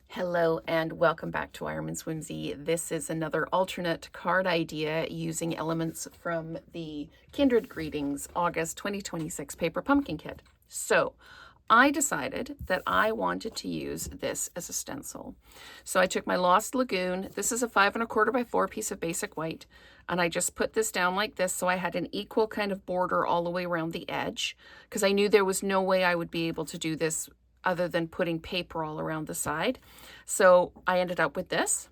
Hello and welcome back to Ironman's Whimsy. This is another alternate card idea using elements from the Kindred Greetings August 2026 paper pumpkin kit. So I decided that I wanted to use this as a stencil. So I took my Lost Lagoon. This is a 5 1/4 by 4 piece of basic white, and I just put this down like this so I had an equal kind of border all the way around the edge, because I knew there was no way I would be able to do this other than putting paper all around the side. So I ended up with this,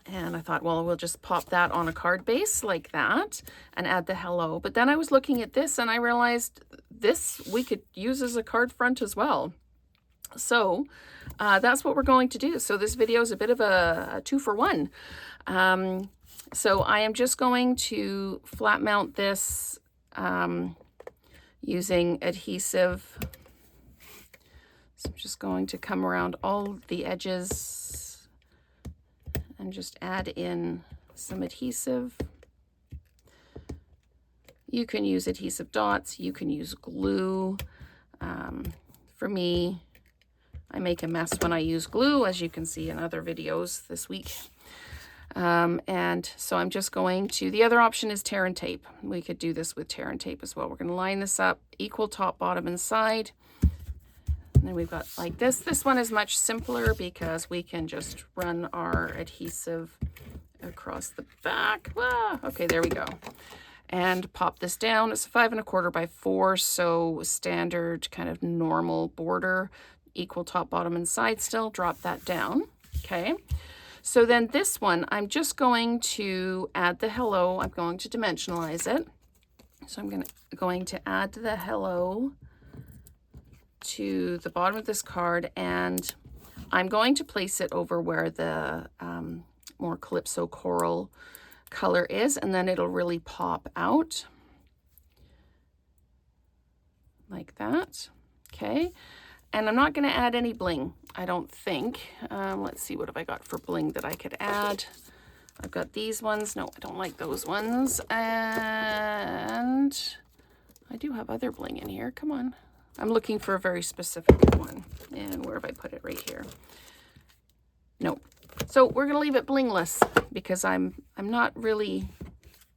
and I thought, well, we'll just pop that on a card base like that and add the hello. But then I was looking at this and I realized this we could use as a card front as well. So that's what we're going to do. So this video is a bit of a 2-for-1. So I am just going to flat mount this using adhesive. So I'm just going to come around all the edges and just add in some adhesive. You can use adhesive dots, you can use glue. For me, I make a mess when I use glue, as you can see in other videos this week. And so I'm just going to, the other option is tear and tape. We could do this with tear and tape as well. We're going to line this up, equal top, bottom, and side. And then we've got like this. This one is much simpler because we can just run our adhesive across the back. Ah, okay, there we go. And pop this down. It's a 5 1/4 by 4, so standard kind of normal border, equal top, bottom, and side still. Drop that down. Okay. So then this one, I'm just going to add the hello. I'm going to dimensionalize it. So I'm going to add the hello to the bottom of this card, and I'm going to place it over where the more calypso coral color is, and then it'll really pop out like that. Okay, and I'm not going to add any bling, I don't think. Let's see, what have I got for bling that I could add? I've got these ones. No, I don't like those ones. And I do have other bling in here. Come on. I'm looking for a very specific one. And where have I put it? Right here. Nope. So we're going to leave it blingless because I'm not really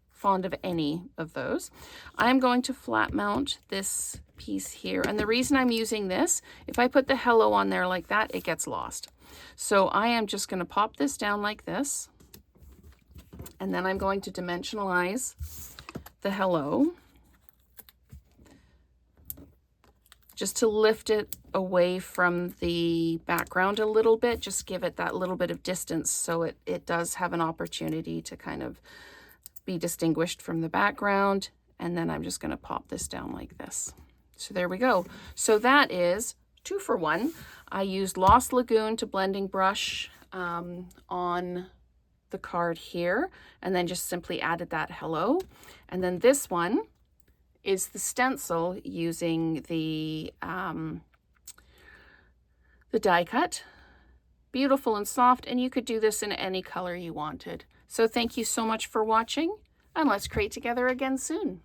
fond of any of those. I'm going to flat mount this piece here. And the reason I'm using this, if I put the hello on there like that, it gets lost. So I am just going to pop this down like this. And then I'm going to dimensionalize the hello, just to lift it away from the background a little bit, just give it that little bit of distance so it does have an opportunity to kind of be distinguished from the background. And then I'm just going to pop this down like this. So there we go. So that is 2-for-1. I used Lost Lagoon to blending brush on the card here, and then just simply added that hello. And then this one is the stencil using the die cut. Beautiful and soft, and you could do this in any color you wanted. So thank you so much for watching, and let's create together again soon.